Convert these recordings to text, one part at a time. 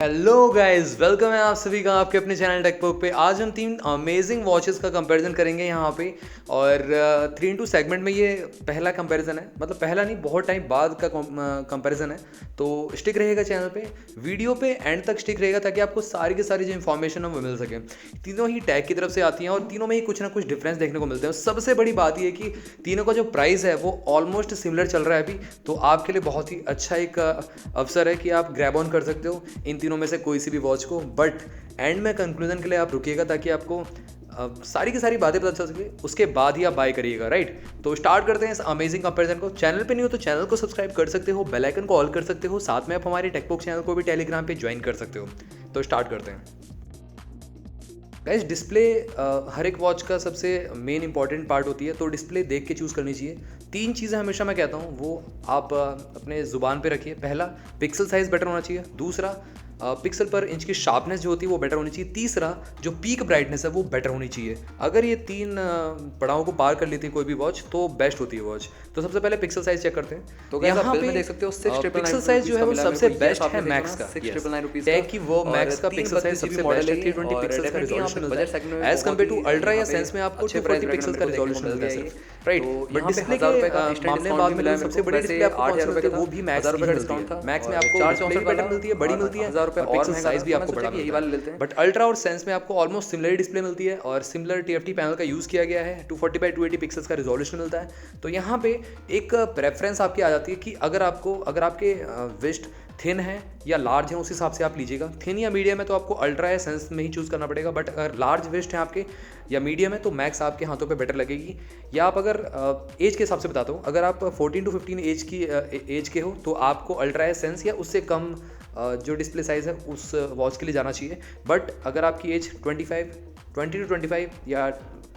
Hello guys, welcome है आप सभी का आपके अपने चैनल टेकपॉक पे। आज हम 3 अमेजिंग वॉचेस का कंपैरिजन करेंगे यहाँ पे। और 3 into सेगमेंट में ये पहला कंपैरिजन है, मतलब पहला नहीं, बहुत टाइम बाद का कंपैरिजन है। तो स्टिक रहेगा चैनल पे, वीडियो पे एंड तक स्टिक रहेगा ताकि आपको सारी की सारी जो इन्फॉर्मेशन है वो मिल सके। तीनों ही टैग की तरफ से आती हैं और तीनों में ही कुछ ना कुछ डिफरेंस देखने को मिलते हैं। सबसे बड़ी बात ये है कि तीनों का जो प्राइस है वो ऑलमोस्ट सिमिलर चल रहा है अभी। तो आपके लिए बहुत ही अच्छा एक अवसर है कि आप ग्रैब ऑन कर सकते हो इन तीनों में से कोई सी भी वॉच को। बट एंड में कंक्लूजन के लिए आप रुकिएगा ताकि आपको सारी की सारी बातें पता चल सके, उसके बाद ही आप बाय करिएगा, राइट। तो स्टार्ट करते हैं इस अमेजिंग कंपैरिजन को। चैनल पे नहीं हो तो चैनल को सब्सक्राइब कर सकते हो, बेल आइकन को ऑल कर सकते हो, साथ में आप हमारे टेकपॉक चैनल को भी टेलीग्राम पे ज्वाइन कर सकते हो। तो स्टार्ट करते हैं गाइस। डिस्प्ले हर एक वॉच का सबसे मेन इंपॉर्टेंट पार्ट होती है, तो डिस्प्ले देख के चूज़ करनी चाहिए। 3 चीज़ें हमेशा मैं कहता हूँ वो आप अपने ज़ुबान पे रखिए। पहला, पिक्सल साइज़ बेटर होना चाहिए। दूसरा, पिक्सल पर इंच की शार्पनेस जो होती है वो बेटर होनी चाहिए। तीसरा, जो पीक ब्राइटनेस है वो बेटर होनी चाहिए। अगर ये 3 पड़ावों को पार कर लेती है कोई भी वॉच तो बेस्ट होती है वॉच। तो सबसे पहले पिक्सल साइज चेक करते हैं। तो यहाँ पे देख सकते हो पिक्सल साइज जो है वो सबसे बेस्ट है मैक्स का। टैग की वो मैक्स का पिक्सल साइज सबसे बेस्ट है। 320 पिक्सेल्स का रिजोल्यूशन मिलता है एज कम्पेयर टू अल्ट्रा या सेंस में आपको 240 पिक्सेल्स का रिजोल्यूशन मिलता है, राइट। बट डिस्प्ले के मामले में बात करें तो सबसे बड़ी डिस्प्ले आपको 8,000 रुपए का वो भी मैक्स की मिलती है। मैक्स में आपको डिस्प्ले बेटर मिलती है, बड़ी मिलती है, 1000 रुपए और पिक्सल साइज भी आपको बड़ा मिलता है। बट अल्ट्रा और सेंस में आपको ऑलमोस्ट सिमिलर डिस्प्ले मिलती है और सिमिलर TFT पैनल का यूज़ किया गया है। 240x280 पिक्सेल्स का रिजोल्यूशन मिलता है। तो यहाँ पे एक प्रेफरेंस आपकी आ जाती है कि अगर आपके वेस्ट थिन है या लार्ज है उस हिसाब से आप लीजिएगा। थिन या मीडियम है तो आपको अल्ट्रा या सेंस में ही चूज़ करना पड़ेगा। बट अगर लार्ज वेस्ट है आपके या मीडियम है तो मैक्स आपके हाथों पे बेटर लगेगी। या आप अगर एज के हिसाब से बताता हूँ, अगर आप 14 to 15 एज के हो तो आपको अल्ट्रा या सेंस या उससे कम जो डिस्प्ले साइज़ है उस वॉच के लिए जाना चाहिए। बट अगर आपकी एज 20 to 25 या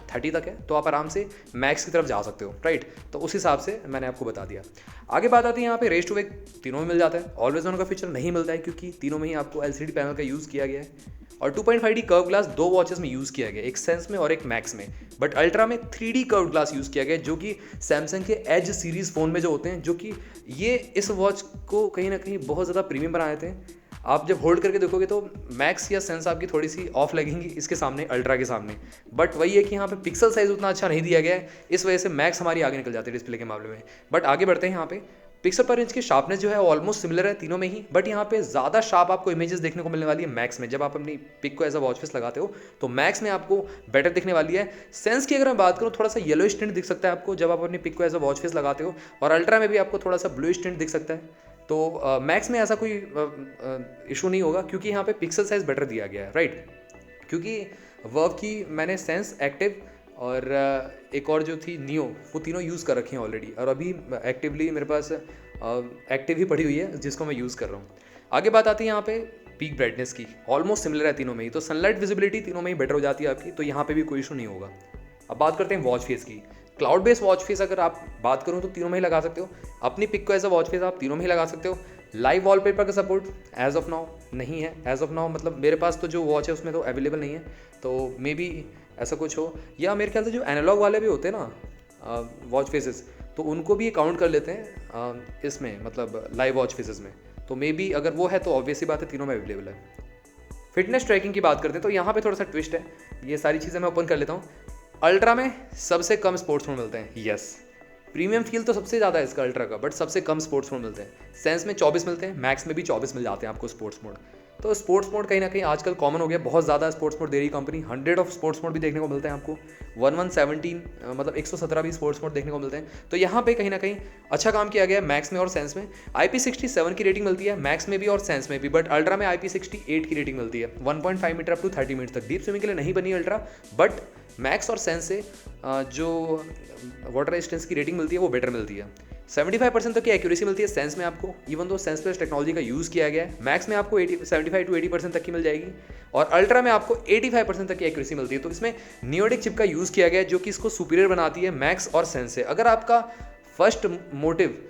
30 तक है तो आप आराम से मैक्स की तरफ जा सकते हो, राइट। तो उस हिसाब से मैंने आपको बता दिया। आगे बात आती है यहाँ पे रेस टू वेक। तीनों में मिल जाता है। ऑलवेज ऑन का फीचर नहीं मिलता है क्योंकि तीनों में ही आपको LCD पैनल का यूज़ किया गया है। और 2.5D कर्व ग्लास 2 वॉचेस में यूज़ किया गया, एक सेंस में और एक मैक्स में। बट अल्ट्रा में 3D कर्व ग्लास यूज़ किया गया जो कि सैमसंग के एज सीरीज़ फ़ोन में जो होते हैं, जो कि ये इस वॉच को कहीं ना कहीं बहुत ज़्यादा प्रीमियम बना देते हैं। आप जब होल्ड करके देखोगे तो मैक्स या सेंस आपकी थोड़ी सी ऑफ लगेंगी इसके सामने, अल्ट्रा के सामने। बट वही है कि यहाँ पे पिक्सल साइज उतना अच्छा नहीं दिया गया है, इस वजह से मैक्स हमारी आगे निकल जाती है डिस्प्ले के मामले में। बट आगे बढ़ते हैं। यहाँ पे पिक्सल पर इंच की शार्पनेस जो है ऑलमोस्ट सिमिलर है तीनों में ही। बट यहाँ पे ज़्यादा शार्प आपको इमेजेस देखने को मिलने वाली है मैक्स में। जब आप अपनी पिक को एज अ वॉच फेस लगाते हो तो मैक्स में आपको बेटर दिखने वाली है। सेंस की अगर मैं बात करूँ, थोड़ा सा येलो टिंट दिख सकता है आपको जब आप अपनी पिक को एज अ वॉच फेस लगाते हो। और अल्ट्रा में भी आपको थोड़ा सा ब्लू टिंट दिख सकता है। तो मैक्स में ऐसा कोई इशू नहीं होगा क्योंकि यहाँ पे पिक्सल साइज बेटर दिया गया है, राइट। क्योंकि वर्व की मैंने सेंस, एक्टिव और एक और जो थी नियो, वो तीनों यूज़ कर रखे हैं ऑलरेडी। और अभी एक्टिवली मेरे पास एक्टिव ही पड़ी हुई है जिसको मैं यूज़ कर रहा हूँ। आगे बात आती है यहाँ पे पीक ब्राइटनेस की। ऑलमोस्ट सिमिलर है तीनों में ही, तो सनलाइट विजिबिलिटी तीनों में ही बेटर हो जाती है आपकी, तो यहाँ पे भी कोई इशू नहीं होगा। अब बात करते हैं वॉच फेस की। क्लाउड बेस्ड वॉच फेस अगर आप बात करूँ तो तीनों में ही लगा सकते हो। अपनी पिक को एज अ वॉच फेस आप तीनों में ही लगा सकते हो। लाइव वॉलपेपर का सपोर्ट एज ऑफ नाउ नहीं है। एज ऑफ नाउ मतलब मेरे पास तो जो वॉच है उसमें तो अवेलेबल नहीं है, तो मे बी ऐसा कुछ हो। या मेरे ख्याल से जो एनालॉग वाले भी होते हैं ना वॉच फेसेस, तो उनको भी काउंट कर लेते हैं इसमें, मतलब लाइव वॉच फेसेस में। तो मे बी अगर वो है तो ऑब्वियसली बात है तीनों में अवेलेबल है। फिटनेस ट्रैकिंग की बात करते हैं तो यहाँ पे थोड़ा सा ट्विस्ट है। ये सारी चीज़ें मैं ओपन कर लेता हूँ। अल्ट्रा में सबसे कम स्पोर्ट्स मोड मिलते हैं, यस। प्रीमियम फील तो सबसे ज़्यादा है इसका अल्ट्रा का, बट सबसे कम स्पोर्ट्स मोड मिलते हैं। सेंस में 24 मिलते हैं, मैक्स में भी 24 मिल जाते हैं आपको स्पोर्ट्स मोड। तो स्पोर्ट्स मोड कहीं ना कहीं आजकल कॉमन हो गया, बहुत ज़्यादा स्पोर्ट्स मोड दे रही कंपनी। 100 ऑफ स्पोर्ट्स मोड भी देखने को मिलते हैं आपको। 1117 मतलब 117 भी स्पोर्ट्स मोड देखने को मिलते हैं। तो यहाँ पे कहीं ना कहीं अच्छा काम किया गया है मैक्स में और सेंस में। IP67 की रेटिंग मिलती है मैक्स में भी और सेंस में भी। बट अल्ट्रा में IP68 की रेटिंग मिलती है। 1.5 मीटर अप टू 30 मिनट तक। डीप स्विमिंग के लिए नहीं बनी अल्ट्रा, बट मैक्स और सेंस से जो वाटर रेजिस्टेंस की रेटिंग मिलती है वो बेटर मिलती है। 75% तक की एक्यूरेसी मिलती है सेंस में आपको, even though sense plus technology का यूज़ किया गया है। मैक्स में आपको 75 to 80% तक की मिल जाएगी और अल्ट्रा में आपको 85% तक की एक्यूरेसी मिलती है। तो इसमें नियोडिक चिप का यूज़ किया गया है जो कि इसको सुपीरियर बनाती है मैक्स और सेंस से। अगर आपका फर्स्ट मोटिव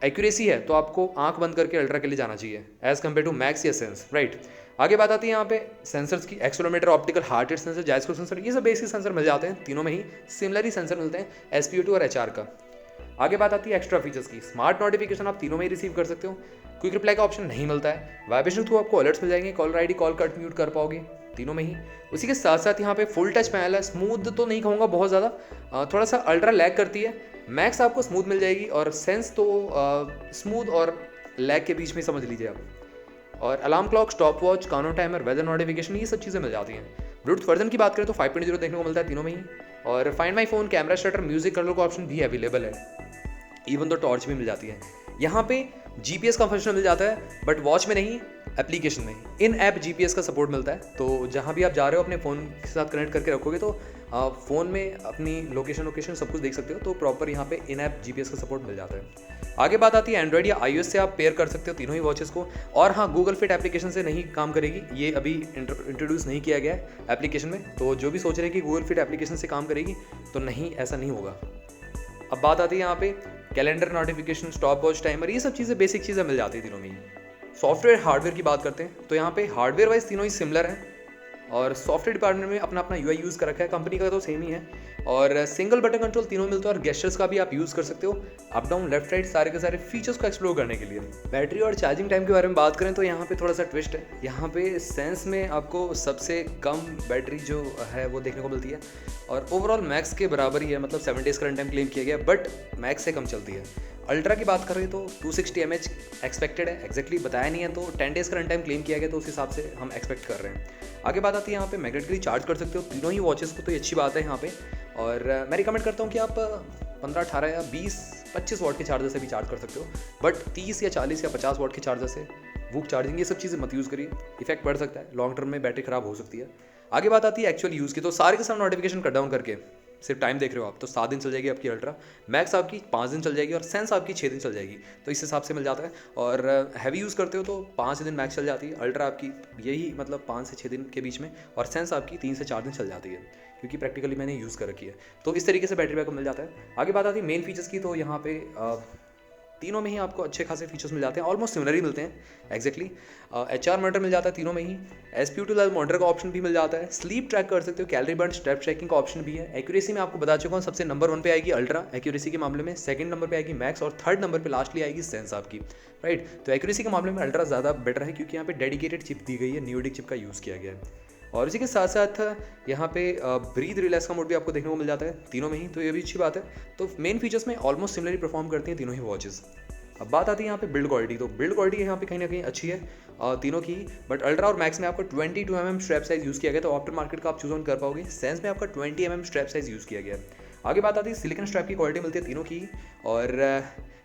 एक्यूरेसी है तो आपको आंख बंद करके अल्ट्रा के लिए जाना चाहिए एज कम्पेयर टू मैक्स या सेंस, राइट। आगे बात आती है यहाँ पे सेंसर्स की। Accelerometer, optical heart rate sensor, जायस्कोप sensor, ये सब बेसिक सेंसर मिल जाते हैं तीनों में ही। सिमिलर ही सेंसर मिलते हैं SpO2 और HR का। आगे बात आती है एक्स्ट्रा फीचर्स की। स्मार्ट नोटिफिकेशन आप तीनों में ही रिसीव कर सकते हो। क्विक रिप्लाई का ऑप्शन नहीं मिलता है। वाइब्रेशन थ्रू आपको अलर्ट्स मिल जाएंगे। Caller ID, call cut, mute कर पाओगे तीनों में ही। उसी के साथ साथ यहाँ पे फुल टच पैनल है। स्मूथ तो नहीं कहूँगा बहुत ज़्यादा, थोड़ा सा अल्ट्रा लैग करती है। मैक्स आपको स्मूथ मिल जाएगी और सेंस तो स्मूथ और लैग के बीच में समझ लीजिए आप। और alarm clock, stop watch, counter timer, weather notification, ये सब चीज़ें मिल जाती हैं। ब्लूटूथ वर्जन की बात करें तो 5.0 देखने को मिलता है तीनों में ही। और find my phone, camera shutter, music control का ऑप्शन भी अवेलेबल है। इवन तो टॉर्च भी मिल जाती है। यहाँ पे GPS का फंक्शन मिल जाता है, बट वॉच में नहीं, एप्लीकेशन में। इन ऐप GPS का सपोर्ट मिलता है। तो जहाँ भी आप जा रहे हो अपने फ़ोन के साथ कनेक्ट करके रखोगे तो फ़ोन में अपनी लोकेशन सब कुछ देख सकते हो। तो प्रॉपर यहाँ पे इन ऐप GPS का सपोर्ट मिल जाता है। आगे बात आती है एंड्रॉइड या iOS से आप पेयर कर सकते हो तीनों ही वॉचेस को। और हाँ, गूगल फिट एप्लीकेशन से नहीं काम करेगी, ये अभी इंट्रोड्यूस नहीं किया गया है एप्लीकेशन में। तो जो भी सोच रहे हैं कि गूगल फिट एप्लीकेशन से काम करेगी, तो नहीं, ऐसा नहीं होगा। अब बात आती है यहाँ पे calendar, notification, stop watch, timer, ये सब चीज़ें बेसिक चीज़ें मिल जाती है तीनों में ही। सॉफ्टवेयर हार्डवेयर की बात करते हैं तो यहाँ पे हार्डवेयर वाइज तीनों ही सिमिलर हैं। और सॉफ्टवेयर डिपार्टमेंट में अपना अपना UI यूज़ कर रखा है, कंपनी का तो सेम ही है। और सिंगल बटन कंट्रोल तीनों मिलता है और गेस्चर्स का भी आप यूज़ कर सकते हो, अप डाउन, लेफ्ट राइट, सारे के सारे फीचर्स को एक्सप्लोर करने के लिए। बैटरी और चार्जिंग टाइम के बारे में बात करें तो यहाँ पे थोड़ा सा ट्विस्ट है। यहाँ पे सेंस में आपको सबसे कम बैटरी जो है वो देखने को मिलती है और ओवरऑल मैक्स के बराबर ही है, मतलब 7 डेज़ का रन टाइम क्लेम किया गया, बट मैक्स से कम चलती है। अल्ट्रा की बात कर रहे तो 260 mAh एक्सपेक्टेड है, एक्जैक्टली बताया नहीं है, तो 10 डेज़ का रन टाइम क्लेम किया गया, तो उस हिसाब से हम एक्सपेक्ट कर रहे हैं। आगे बात आती है यहाँ पे मैग्नेटिकली चार्ज कर सकते हो तीनों ही वॉचेस को, तो ये अच्छी बात है यहाँ पे। और मैं रिकमेंड करता हूँ कि आप 15, 18 या 20, 25 वाट के चार्जर से भी चार्ज कर सकते हो, बट 30 या 40 या 50 वाट के चार्जर से वूक चार्जिंग, ये सब चीज़ें मत यूज़ करिए, इफेक्ट पड़ सकता है, लॉन्ग टर्म में बैटरी खराब हो सकती है। आगे बात आती है एक्चुअल यूज़ की, तो सारे के सारे नोटिफिकेशन कट डाउन करके सिर्फ टाइम देख रहे हो आप तो 7 दिन चल जाएगी आपकी अल्ट्रा, मैक्स आपकी 5 दिन चल जाएगी और सेंस आपकी 6 दिन चल जाएगी, तो इस हिसाब से मिल जाता है। और हैवी यूज़ करते हो तो 5 दिन मैक्स चल जाती है, अल्ट्रा आपकी यही मतलब 5 से 6 दिन के बीच में, और सेंस आपकी 3 से 4 दिन चल जाती है, क्योंकि प्रैक्टिकली मैंने यूज़ कर रखी है। तो इस तरीके से बैटरी बैकअप मिल जाता है। आगे बात आती है मेन फीचर्स की, तो यहाँ पे तीनों में ही आपको अच्छे खासे फीचर्स मिल जाते हैं, ऑलमोस्ट सिमिलर ही मिलते हैं एक्जैक्टली। HR मॉनिटर मिल जाता है तीनों में ही, SPO2 मॉनिटर का ऑप्शन भी मिल जाता है, स्लीप ट्रैक कर सकते हो, कैलोरी बर्न, स्टेप ट्रैकिंग का ऑप्शन भी है। एक्यूरेसी में आपको बता चुका हूँ, सबसे नंबर 1 पे आएगी अल्ट्रा एक्यूरेसी के मामले में, सेकंड नंबर पे आएगी मैक्स और थर्ड नंबर पे लास्टली आएगी सेंस आपकी, राइट। तो एक्यूरेसी के मामले में अल्ट्रा ज़्यादा बेटर है, क्योंकि यहाँ पे डेडिकेटेड चिप दी गई है, नियोडिक चिप का यूज़ किया गया है। और इसी के साथ साथ यहाँ पे ब्रीथ रिलैक्स का मोड भी आपको देखने को मिल जाता है तीनों में ही, तो ये भी अच्छी बात है। तो मेन फीचर्स में ऑलमोस्ट सिमिलरली परफॉर्म करती हैं तीनों ही वॉचेस। अब बात आती है यहाँ पे बिल्ड क्वालिटी, तो बिल्ड क्वालिटी यहाँ पे कहीं ना कहीं अच्छी है तीनों की, बट अल्ट्रा और मैक्स में आपको 22 mm स्ट्रैप साइज यूज़ किया गया, तो आफ्टर मार्केट का आप चूज ऑन कर पाओगे। सेंस में आपका 20 mm स्ट्रैप साइज यूज़ किया गया है। आगे बात आती है सिलिकन स्ट्रैप की क्वालिटी मिलती है तीनों की, और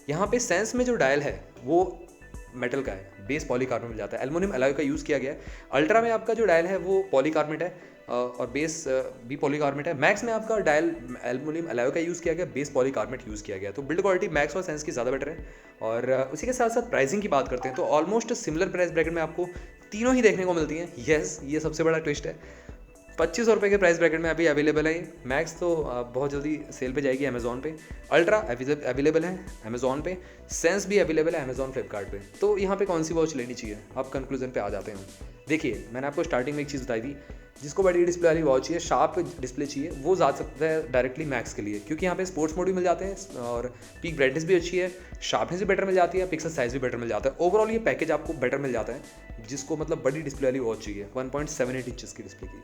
यहाँ पे सेंस में जो डायल है वो मेटल का है, बेस पॉलीकार्बोनेट मिल जाता है, एल्युमिनियम अलॉय का यूज़ किया गया है। अल्ट्रा में आपका जो डायल है वो पॉलीकार्बोनेट है और बेस भी पॉलीकार्बोनेट है। मैक्स में आपका डायल एल्युमिनियम अलॉय का यूज़ किया गया, बेस पॉलीकार्बोनेट यूज़ किया गया, तो बिल्ड क्वालिटी मैक्स और सेंस की ज़्यादा बेटर है। और उसी के साथ साथ प्राइसिंग की बात करते हैं तो ऑलमोस्ट सिमिलर प्राइस ब्रैकेट में आपको तीनों ही देखने को मिलती हैं। येस, ये सबसे बड़ा ट्विस्ट है, 2500 रुपये के प्राइस ब्रैकेट में अभी अवेलेबल है। मैक्स तो बहुत जल्दी सेल पे जाएगी अमेजोन पे, अल्ट्रा अवेलेबल है अमेजोन पे, सेंस भी अवेलेबल है अमेजोन फ्लिपकार्ट पे। तो यहाँ पे कौन सी वॉच लेनी चाहिए, आप कंक्लूजन पे आ जाते हैं। देखिए, मैंने आपको स्टार्टिंग में एक चीज़ बताई थी, जिसको बड़ी डिस्प्ले वाली वॉच चाहिए, शार्प डिस्प्ले चाहिए, वो जा सकता है डायरेक्टली मैक्स के लिए, क्योंकि यहाँ पे स्पोर्ट्स मोड भी मिल जाते हैं और पीक ब्राइटनेस भी अच्छी है, शार्पनेस भी बेटर मिल जाती है, पिक्सल साइज भी बेटर मिल जाता है। ओवरऑल ये पैकेज आपको बेटर मिल जाता है, जिसको मतलब बड़ी डिस्प्ले वाली वॉच चाहिए 1.78 इंचेस की डिस्प्ले की।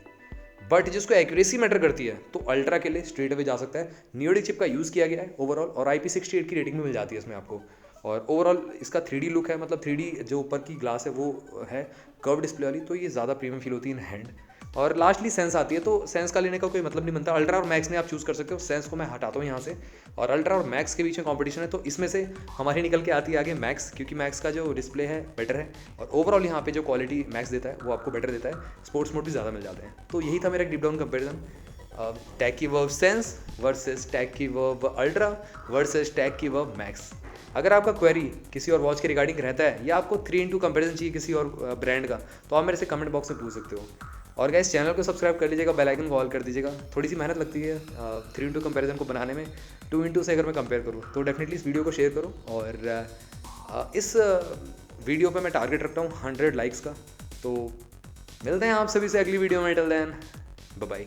बट जिसको एक्यूरेसी मैटर करती है तो अल्ट्रा के लिए स्ट्रेट अवे जा सकता है। नियोडिक चिप का यूज़ किया गया है ओवरऑल, और IP68 की रेटिंग भी मिल जाती है इसमें आपको। और ओवरऑल इसका 3D लुक है, मतलब 3D जो ऊपर की ग्लास है वो है कर्व डिस्प्ले वाली, तो ये ज़्यादा प्रीमियम फील होती है इन हैंड। और लास्टली सेंस आती है, तो सेंस का लेने का कोई मतलब नहीं बनता, अल्ट्रा और मैक्स में आप चूज़ कर सकते हो। सेंस को मैं हटाता हूँ यहाँ से, और अल्ट्रा और मैक्स के बीच में कंपटीशन है, तो इसमें से हमारी निकल के आती है आगे मैक्स, क्योंकि मैक्स का जो डिस्प्ले है बेटर है, और ओवरऑल यहाँ पे जो क्वालिटी मैक्स देता है वो आपको बेटर देता है, स्पोर्ट्स मोड भी ज़्यादा मिल जाते हैं। तो यही था मेरा deep down comparison, Tackyverve sense versus Tackyverve ultra versus Tackyverve max. अगर आपका क्वेरी किसी और वॉच के रिगार्डिंग रहता है, या आपको 3x कंपेरिजन चाहिए किसी और ब्रांड का, तो आप मेरे से कमेंट बॉक्स में पूछ सकते हो। और गाइस, चैनल को सब्सक्राइब कर लीजिएगा, बेल आइकन को ऑल कर दीजिएगा। थोड़ी सी मेहनत लगती है 3x कंपेरिजन को बनाने में, 2x से अगर मैं कंपेयर करूँ तो डेफिनेटली इस वीडियो को शेयर करो। और इस वीडियो पे मैं टारगेट रखता हूँ 100 लाइक्स का। तो मिलते हैं आप सभी से अगली वीडियो में, टिल देन बाय बाय।